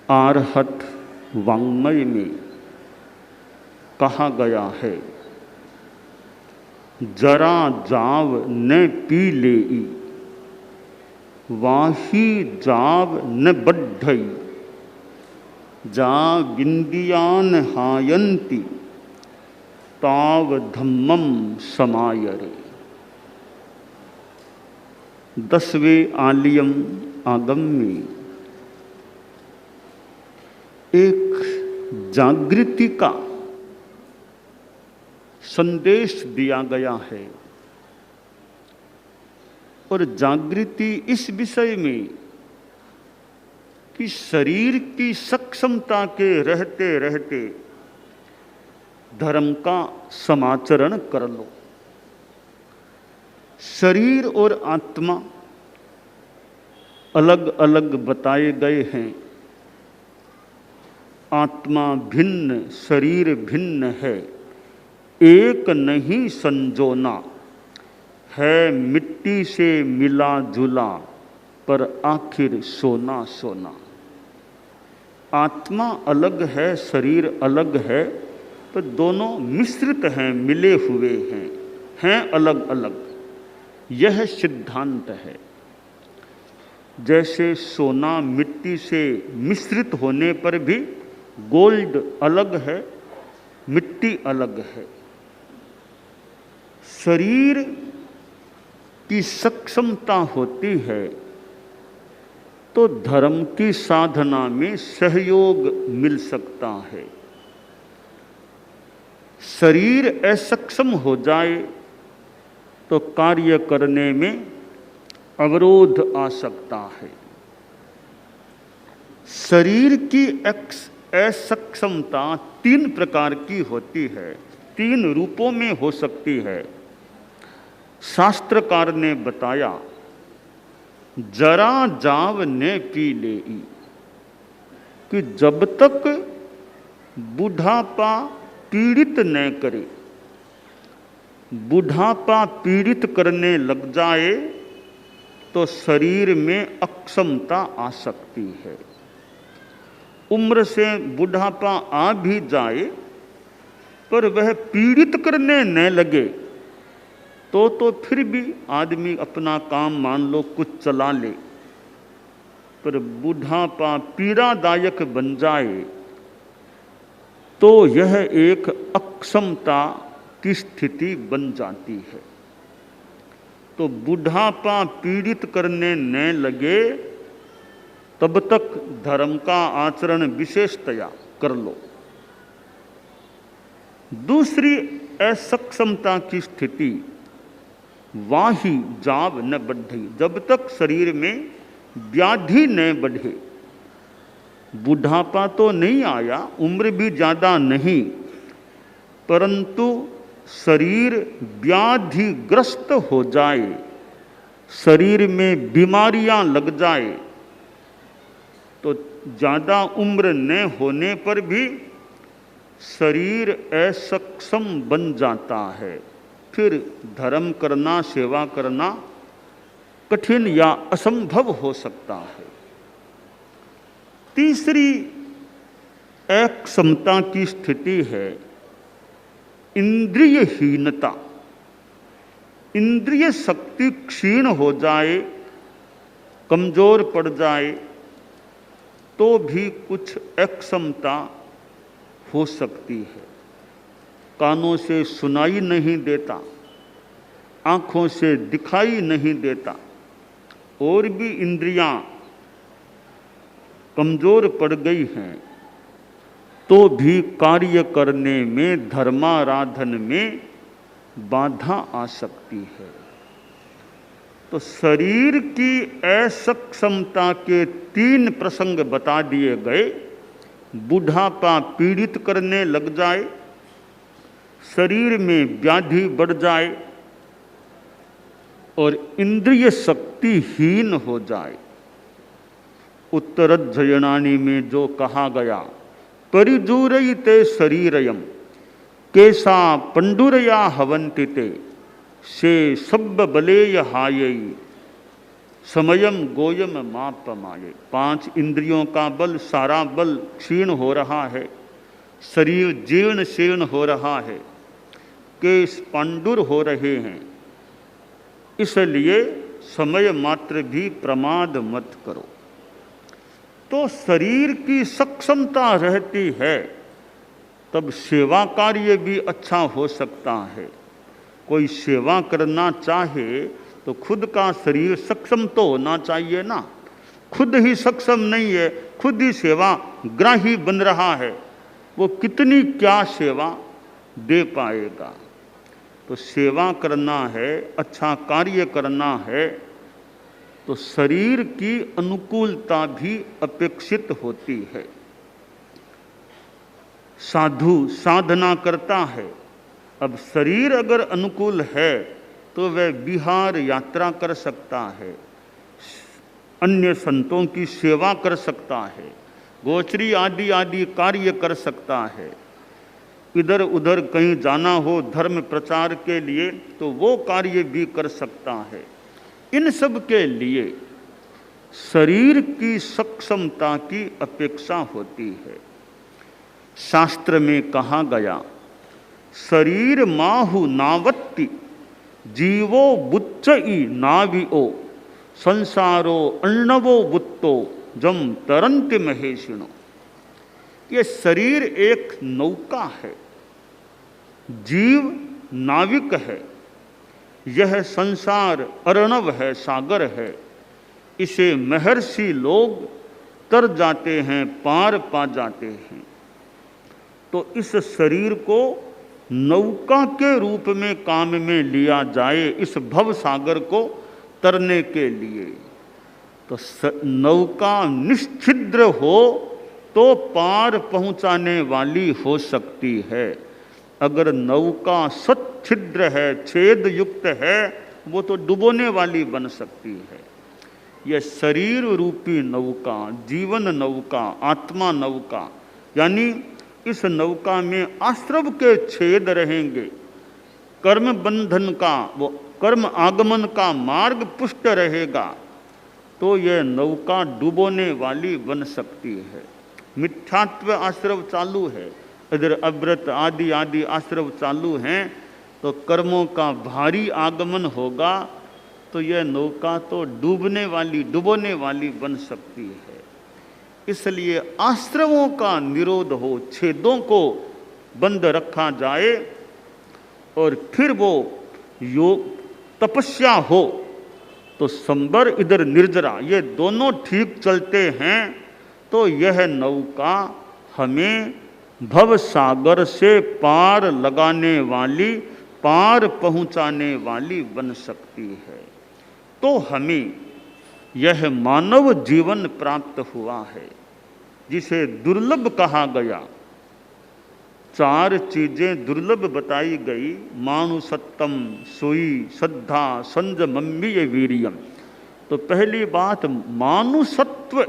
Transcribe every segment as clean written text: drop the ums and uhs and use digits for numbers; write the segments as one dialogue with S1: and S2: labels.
S1: आर्हत वाङ्मय में कहा गया है, जरा जाव न पी लेई, वाही जाव न बढ़ई, जा विंदियान हायंती, ताव धम्मम समायरे। 10वें आलियम आगम में एक जागृति का संदेश दिया गया है और जागृति इस विषय में कि शरीर की सक्षमता के रहते रहते धर्म का समाचरण कर लो। शरीर और आत्मा अलग अलग बताए गए हैं। आत्मा भिन्न, शरीर भिन्न है, एक नहीं संजोना, है मिट्टी से मिला जुला, पर आखिर सोना सोना। आत्मा अलग है, शरीर अलग है, पर दोनों मिश्रित हैं, मिले हुए हैं अलग अलग। यह सिद्धांत है। जैसे सोना मिट्टी से मिश्रित होने पर भी गोल्ड अलग है, मिट्टी अलग है। शरीर की सक्षमता होती है तो धर्म की साधना में सहयोग मिल सकता है। शरीर असक्षम हो जाए तो कार्य करने में अवरोध आ सकता है। शरीर की असक्षमता 3 प्रकार की होती है, 3 रूपों में हो सकती है। शास्त्रकार ने बताया, जरा जाव ने पी लेई, कि जब तक बुढ़ापा पीड़ित न करे, बुढ़ापा पीड़ित करने लग जाए तो शरीर में अक्षमता आ सकती है। उम्र से बुढ़ापा आ भी जाए पर वह पीड़ित करने न लगे तो फिर भी आदमी अपना काम मान लो कुछ चला ले, पर बुढ़ापा पीड़ादायक बन जाए तो यह एक अक्षमता की स्थिति बन जाती है। तो बुढ़ापा पीड़ित करने न लगे तब तक धर्म का आचरण विशेषतया कर लो। दूसरी असक्षमता की स्थिति, वाही जाव न बढ़ई, जब तक शरीर में व्याधि न बढ़े। बुढ़ापा तो नहीं आया, उम्र भी ज़्यादा नहीं, परंतु शरीर व्याधिग्रस्त हो जाए, शरीर में बीमारियां लग जाए तो ज़्यादा उम्र न होने पर भी शरीर असक्षम बन जाता है। फिर धर्म करना, सेवा करना कठिन या असंभव हो सकता है। तीसरी अक्षमता की स्थिति है इंद्रियहीनता। इंद्रिय शक्ति क्षीण हो जाए, कमजोर पड़ जाए तो भी कुछ अक्षमता हो सकती है। कानों से सुनाई नहीं देता, आँखों से दिखाई नहीं देता, और भी इंद्रियां कमजोर पड़ गई हैं तो भी कार्य करने में, धर्माराधन में बाधा आ सकती है। तो शरीर की असक्षमता के 3 प्रसंग बता दिए गए। बुढ़ापा पीड़ित करने लग जाए, शरीर में व्याधि बढ़ जाए और इंद्रिय शक्ति हीन हो जाए। उत्तरध्ययनानि में जो कहा गया, परिजूरयिते शरीरयम केशा पंडुरया हवंतिते से सब बलेय हायई समयम गोयम मापमाये। 5 इंद्रियों का बल, सारा बल क्षीण हो रहा है, शरीर जीर्ण शीर्ण हो रहा है, केश पांडुर हो रहे हैं, इसलिए समय मात्र भी प्रमाद मत करो। तो शरीर की सक्षमता रहती है तब सेवा कार्य भी अच्छा हो सकता है। कोई सेवा करना चाहे तो खुद का शरीर सक्षम तो होना चाहिए ना। खुद ही सक्षम नहीं है, खुद ही सेवा ग्राही बन रहा है, वो कितनी क्या सेवा दे पाएगा। तो सेवा करना है, अच्छा कार्य करना है, तो शरीर की अनुकूलता भी अपेक्षित होती है। साधु साधना करता है, अब शरीर अगर अनुकूल है तो वह विहार यात्रा कर सकता है, अन्य संतों की सेवा कर सकता है, गोचरी आदि आदि कार्य कर सकता है। इधर उधर कहीं जाना हो धर्म प्रचार के लिए तो वो कार्य भी कर सकता है। इन सब के लिए शरीर की सक्षमता की अपेक्षा होती है। शास्त्र में कहा गया, शरीर माहु नावत्ति जीवो बुच्चई नाविओ संसारो अर्णवो बुत्तो जम तरंति महेशिनो। ये शरीर एक नौका है, जीव नाविक है, यह संसार अर्णव है, सागर है। इसे महर्षि लोग तर जाते हैं, पार पा जाते हैं। तो इस शरीर को नौका के रूप में काम में लिया जाए, इस भव सागर को तरने के लिए। तो नौका निश्छिद्र हो तो पार पहुंचाने वाली हो सकती है। अगर नौका सच्छिद्र है, छेद युक्त है, वो तो डुबोने वाली बन सकती है। यह शरीर रूपी नौका, जीवन नौका, आत्मा नौका, यानी इस नौका में आश्रव के छेद रहेंगे, कर्म बंधन का, वो कर्म आगमन का मार्ग पुष्ट रहेगा, तो यह नौका डुबोने वाली बन सकती है। मिथ्यात्व आश्रव चालू है, इधर अव्रत आदि आदि आश्रव चालू हैं, तो कर्मों का भारी आगमन होगा तो यह नौका तो डूबने वाली, डुबोने वाली बन सकती है। इसलिए आश्रवों का निरोध हो, छेदों को बंद रखा जाए और फिर वो योग तपस्या हो तो संबर इधर निर्जरा, ये दोनों ठीक चलते हैं तो यह नौका हमें भव सागर से पार लगाने वाली, पार पहुंचाने वाली बन सकती है। तो हमें यह मानव जीवन प्राप्त हुआ है जिसे दुर्लभ कहा गया। 4 चीजें दुर्लभ बताई गई, मानुसत्तम सोई श्रद्धा संजमम्य वीरियम। तो पहली बात मानुसत्व,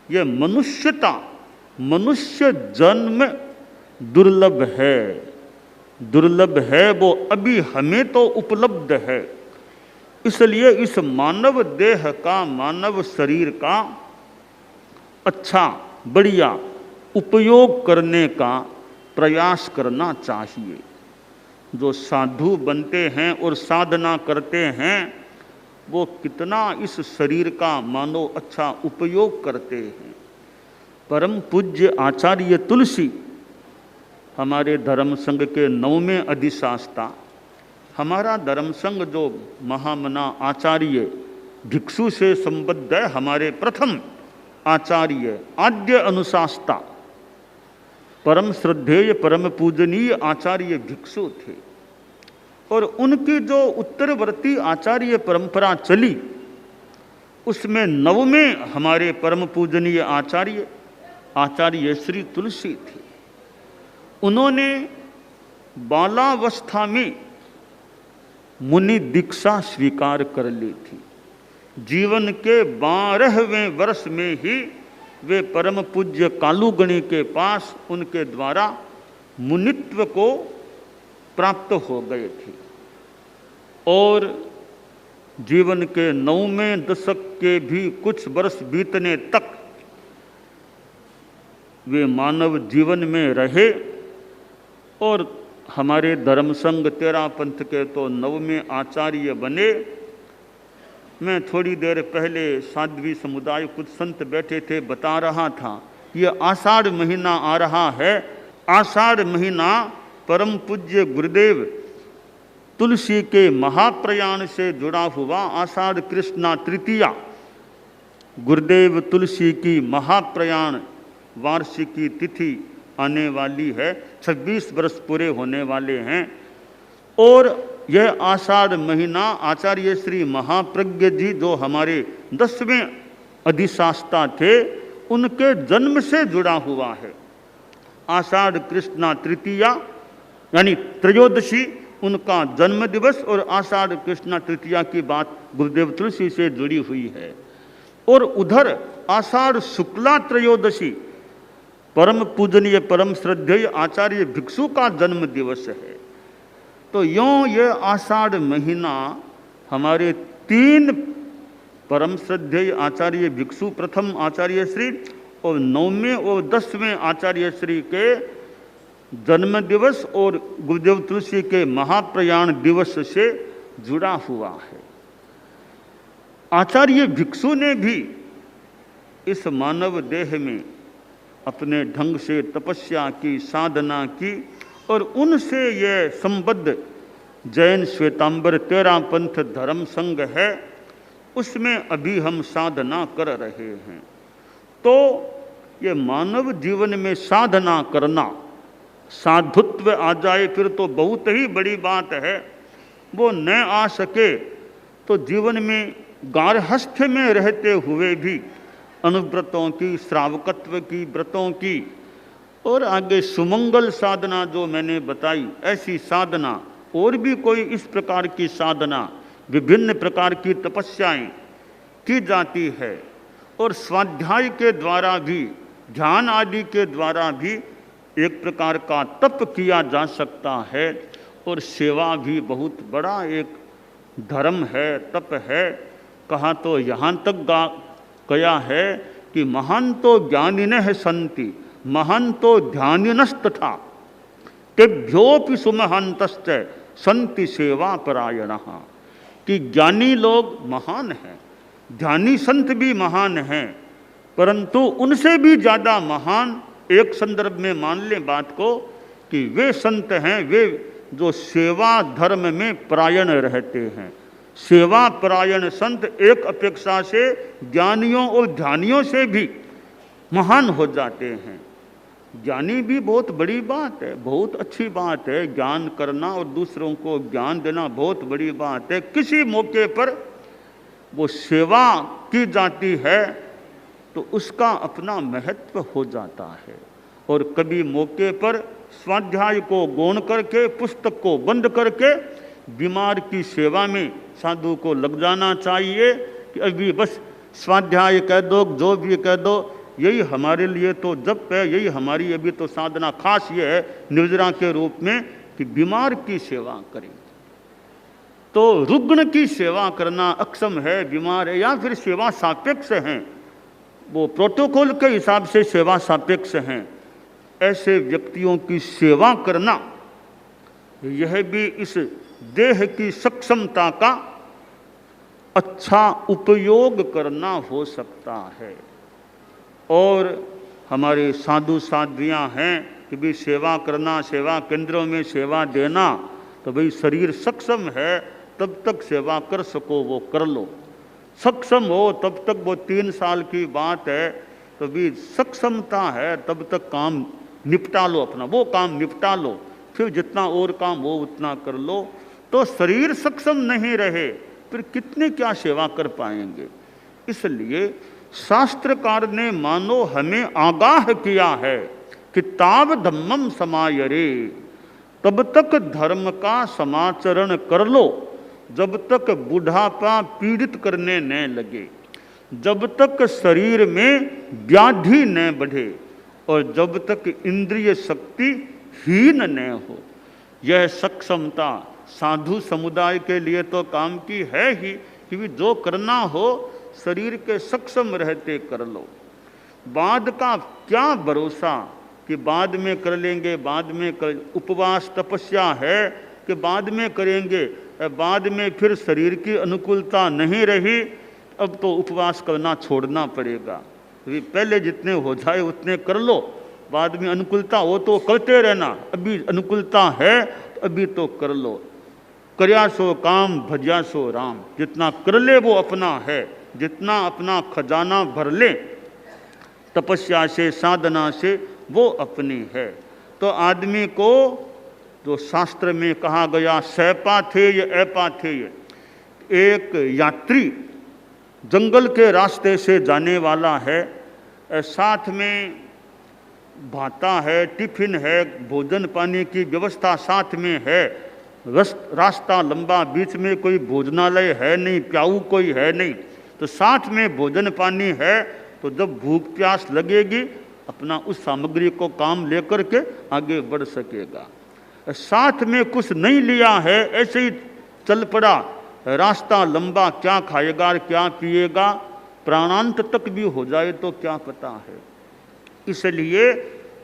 S1: यह मनुष्यता, मनुष्य जन्म दुर्लभ है, दुर्लभ है, वो अभी हमें तो उपलब्ध है। इसलिए इस मानव देह का, मानव शरीर का अच्छा बढ़िया उपयोग करने का प्रयास करना चाहिए। जो साधु बनते हैं और साधना करते हैं वो कितना इस शरीर का मानो अच्छा उपयोग करते हैं। परम पूज्य आचार्य तुलसी हमारे धर्म संघ के 9वें अधिशास्ता, हमारा धर्म संघ जो महामना आचार्य भिक्षु से संबद्ध है, हमारे प्रथम आचार्य आद्य अनुशास्ता परम श्रद्धेय परम पूजनीय आचार्य भिक्षु थे। और उनकी जो उत्तरवर्ती आचार्य परंपरा चली उसमें 9वें हमारे परम पूजनीय आचार्य आचार्य श्री तुलसी थे। उन्होंने बालावस्था में मुनि दीक्षा स्वीकार कर ली थी। जीवन के 12वें वर्ष में ही वे परम पूज्य कालूगणी के पास उनके द्वारा मुनित्व को प्राप्त हो गए थे। और जीवन के 9वें दशक के भी कुछ वर्ष बीतने तक वे मानव जीवन में रहे और हमारे धर्म संघ तेरा पंथ के तो 9वें आचार्य बने। मैं थोड़ी देर पहले साध्वी समुदाय कुछ संत बैठे थे, बता रहा था ये आषाढ़ महीना आ रहा है। आषाढ़ महीना परम पूज्य गुरुदेव तुलसी के महाप्रयाण से जुड़ा हुआ आषाढ़ कृष्णा तृतीया, गुरुदेव तुलसी की महाप्रयाण वार्षिकी तिथि आने वाली है। 26 वर्ष पूरे होने वाले हैं और यह आषाढ़ महीना आचार्य श्री महाप्रज्ञ जी जो हमारे 10वें अधिशास्ता थे उनके जन्म से जुड़ा हुआ है। आषाढ़ कृष्णा तृतीया यानी त्रयोदशी उनका जन्म दिवस और आषाढ़ कृष्णा तृतीया की बात गुरुदेव तुलसी से जुड़ी हुई है। और उधर आषाढ़ शुक्ला त्रयोदशी परम पूजनीय परम श्रद्धेय आचार्य भिक्षु का जन्म दिवस है। तो यूँ ये आषाढ़ महीना हमारे 3 परम श्रद्धेय आचार्य भिक्षु प्रथम आचार्य श्री और 9वें और 10वें आचार्य श्री के जन्म दिवस और गुरुदेव तुलसी के महाप्रयाण दिवस से जुड़ा हुआ है। आचार्य भिक्षु ने भी इस मानव देह में अपने ढंग से तपस्या की, साधना की और उनसे यह संबद्ध जैन श्वेतांबर तेरा पंथ धर्म संघ है, उसमें अभी हम साधना कर रहे हैं। तो ये मानव जीवन में साधना करना, साधुत्व आ जाए फिर तो बहुत ही बड़ी बात है। वो न आ सके तो जीवन में गार्हस्थ्य में रहते हुए भी अनुव्रतों की, श्रावकत्व की, व्रतों की और आगे सुमंगल साधना जो मैंने बताई, ऐसी साधना और भी कोई इस प्रकार की साधना, विभिन्न प्रकार की तपस्याएं की जाती है और स्वाध्याय के द्वारा भी, ध्यान आदि के द्वारा भी एक प्रकार का तप किया जा सकता है। और सेवा भी बहुत बड़ा एक धर्म है, तप है। कहा तो यहाँ तक गया है कि महान्तो ज्ञानिनः सन्ति महान्तो ध्यानिनस्तथा तेभ्योऽपि सुमहान्तश्च सन्ति सेवा परायणः, कि ज्ञानी लोग महान हैं, ध्यानी संत भी महान हैं, परंतु उनसे भी ज़्यादा महान एक संदर्भ में मान लें बात को कि वे संत हैं वे जो सेवा धर्म में परायण रहते हैं। सेवा परायण संत एक अपेक्षा से ज्ञानियों और ध्यानियों से भी महान हो जाते हैं। ज्ञानी भी बहुत बड़ी बात है, बहुत अच्छी बात है, ज्ञान करना और दूसरों को ज्ञान देना बहुत बड़ी बात है। किसी मौके पर वो सेवा की जाती है तो उसका अपना महत्व हो जाता है। और कभी मौके पर स्वाध्याय को गौण करके, पुस्तक को बंद करके बीमार की सेवा में साधु को लग जाना चाहिए कि अभी बस स्वाध्याय कह दो, जो भी कह दो, यही हमारे लिए तो जप है, यही हमारी अभी तो साधना खास ये है निर्जरा के रूप में कि बीमार की सेवा करें। तो रुग्ण की सेवा करना अक्षम है, बीमार है, या फिर सेवा सापेक्ष है, वो प्रोटोकॉल के हिसाब से सेवा सापेक्ष हैं, ऐसे व्यक्तियों की सेवा करना यह भी इस देह की सक्षमता का अच्छा उपयोग करना हो सकता है। और हमारे साधु साध्वियाँ हैं कि भी सेवा करना, सेवा केंद्रों में सेवा देना, तो भाई शरीर सक्षम है तब तक सेवा कर सको वो कर लो, सक्षम हो तब तक वो 3 साल की बात है, तो भी सक्षमता है तब तक काम निपटा लो, अपना वो काम निपटा लो, फिर जितना और काम वो उतना कर लो। तो शरीर सक्षम नहीं रहे फिर कितने क्या सेवा कर पाएंगे। इसलिए शास्त्रकार ने मानो हमें आगाह किया है कि ताव धम्मम समायरे, तब तक धर्म का समाचरण कर लो जब तक बुढ़ापा पीड़ित करने न लगे, जब तक शरीर में व्याधि न बढ़े और जब तक इंद्रिय शक्ति हीन न हो। यह सक्षमता साधु समुदाय के लिए तो काम की है ही, कि जो करना हो शरीर के सक्षम रहते कर लो। बाद का क्या भरोसा कि बाद में कर लेंगे, बाद में कर। उपवास तपस्या है कि बाद में करेंगे, बाद में फिर शरीर की अनुकूलता नहीं रही, अब तो उपवास करना छोड़ना पड़ेगा। पहले जितने हो जाए उतने कर लो, बाद में अनुकूलता हो तो करते रहना, अभी अनुकूलता है तो अभी तो कर लो। कर्या सो काम भज्या सो राम, जितना कर ले वो अपना है, जितना अपना खजाना भर ले तपस्या से साधना से वो अपनी है। तो आदमी को जो शास्त्र में कहा गया सैपाथेय अपाथेय, एक यात्री जंगल के रास्ते से जाने वाला है, साथ में भाता है, टिफिन है, भोजन पानी की व्यवस्था साथ में है, रास्ता लंबा, बीच में कोई भोजनालय है नहीं, प्याऊ कोई है नहीं, तो साथ में भोजन पानी है, तो जब भूख प्यास लगेगी अपना उस सामग्री को काम लेकर के आगे बढ़ सकेगा। साथ में कुछ नहीं लिया है, ऐसे ही चल पड़ा, रास्ता लंबा, क्या खाएगा क्या पिएगा, प्राणांत तक भी हो जाए तो क्या पता है। इसलिए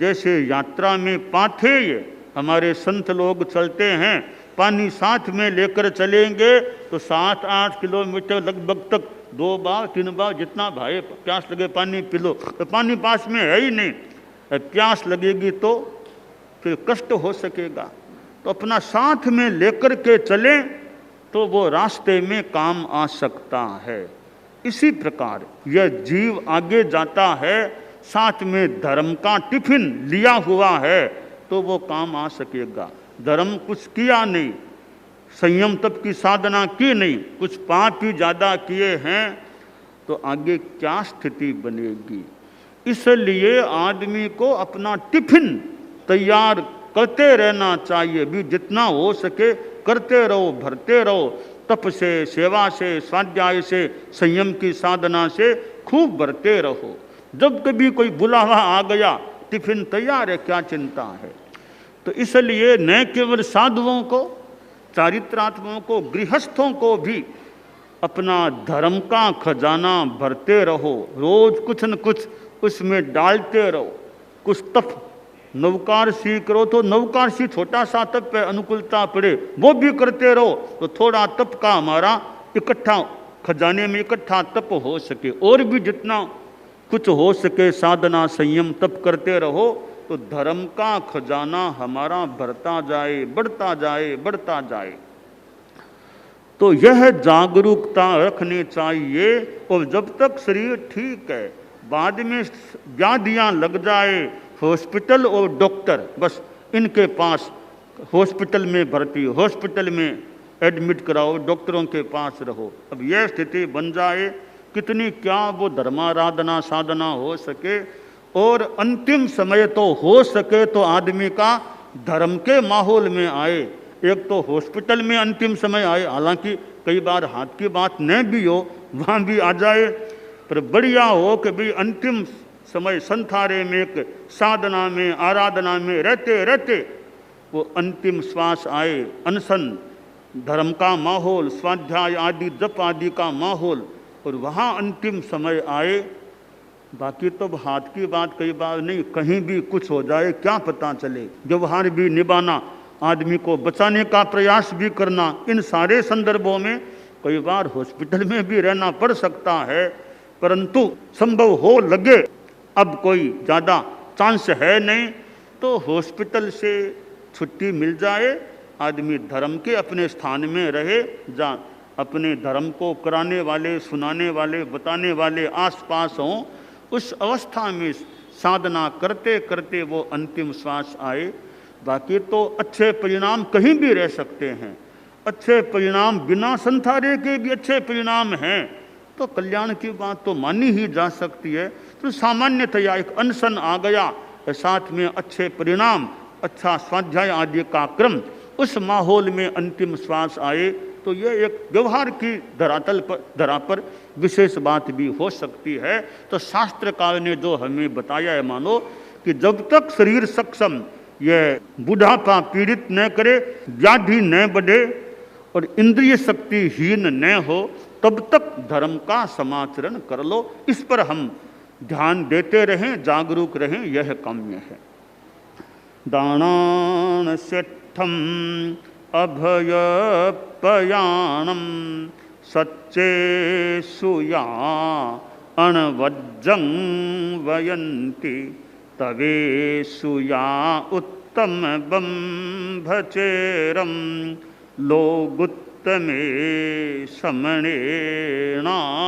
S1: जैसे यात्रा में पाथेय हमारे संत लोग चलते हैं, पानी साथ में लेकर चलेंगे तो 7-8 किलोमीटर लगभग तक 2 बार 3 बार जितना भाई प्यास लगे पानी पी लो, तो पानी पास में है ही नहीं, प्यास लगेगी तो फिर कष्ट हो सकेगा। तो अपना साथ में लेकर के चले तो वो रास्ते में काम आ सकता है। इसी प्रकार यह जीव आगे जाता है, साथ में धर्म का टिफिन लिया हुआ है तो वो काम आ सकेगा। धर्म कुछ किया नहीं, संयम तप की साधना की नहीं, कुछ पाप ही ज़्यादा किए हैं तो आगे क्या स्थिति बनेगी। इसलिए आदमी को अपना टिफिन तैयार करते रहना चाहिए, भी जितना हो सके करते रहो, भरते रहो, तप से, सेवा से, स्वाध्याय से, संयम की साधना से खूब भरते रहो। जब कभी कोई बुलावा आ गया टिफिन तैयार है, क्या चिंता है। तो इसलिए न केवल साधुओं को, चारित्रात्माओं को, गृहस्थों को भी अपना धर्म का खजाना भरते रहो, रोज कुछ न कुछ उसमें डालते रहो। कुछ तप नवकारसी करो तो नवकारसी छोटा सा तप पे अनुकूलता पड़े वो भी करते रहो, तो थोड़ा तप का हमारा इकट्ठा खजाने में इकट्ठा तप हो सके। और भी जितना कुछ हो सके साधना संयम तप करते रहो तो धर्म का खजाना हमारा बढ़ता जाए, बढ़ता जाए, बढ़ता जाए। तो यह जागरूकता रखनी चाहिए। और जब तक शरीर ठीक है, बाद में व्याधियां लग जाए, हॉस्पिटल और डॉक्टर बस इनके पास, हॉस्पिटल में भर्ती, हॉस्पिटल में एडमिट कराओ, डॉक्टरों के पास रहो। अब यह स्थिति बन जाए, कितनी क्या वो धर्माराधना साधना हो सके। और अंतिम समय तो हो सके तो आदमी का धर्म के माहौल में आए। एक तो हॉस्पिटल में अंतिम समय आए, हालांकि कई बार हाथ की बात न भी हो वहाँ भी आ जाए, पर बढ़िया हो कि भाई अंतिम समय संथारे में, एक साधना में, आराधना में रहते रहते वो अंतिम श्वास आए। अनशन, धर्म का माहौल, स्वाध्याय आदि जप आदि का माहौल, और वहाँ अंतिम समय आए। बाकी तो हाथ की बात कई बार नहीं, कहीं भी कुछ हो जाए क्या पता चले। व्यवहार भी निभाना, आदमी को बचाने का प्रयास भी करना, इन सारे संदर्भों में कई बार हॉस्पिटल में भी रहना पड़ सकता है। परंतु संभव हो लगे, अब कोई ज़्यादा चांस है नहीं, तो हॉस्पिटल से छुट्टी मिल जाए, आदमी धर्म के अपने स्थान में रहे, जहाँ अपने धर्म को कराने वाले, सुनाने वाले, बताने वाले आसपास हों। उस अवस्था में साधना करते करते वो अंतिम श्वास आए। बाकी तो अच्छे परिणाम कहीं भी रह सकते हैं, अच्छे परिणाम बिना संथारे के भी अच्छे परिणाम हैं, तो कल्याण की बात तो मानी ही जा सकती है। तो सामान्यतया एक अनशन आ गया, साथ में अच्छे परिणाम, अच्छा स्वाध्याय आदि का क्रम, उस माहौल में अंतिम श्वास आए, तो यह एक व्यवहार की धरा पर विशेष बात भी हो सकती है। तो शास्त्रकार ने जो हमें बताया है, मानो कि जब तक शरीर सक्षम, यह बुढ़ापा पीड़ित न करे, व्याधि न बढ़े और इंद्रिय शक्ति हीन न हो, तब तक धर्म का समाचरण कर लो। इस पर हम ध्यान देते रहें, जागरूक रहें, यह काम्य है। दानान सेठम अभयपयाणम सच्चे सुया अणवज्जं वयन्ति तवे सुया उत्तम बंभचेरम लोगुत्तमे समणेना।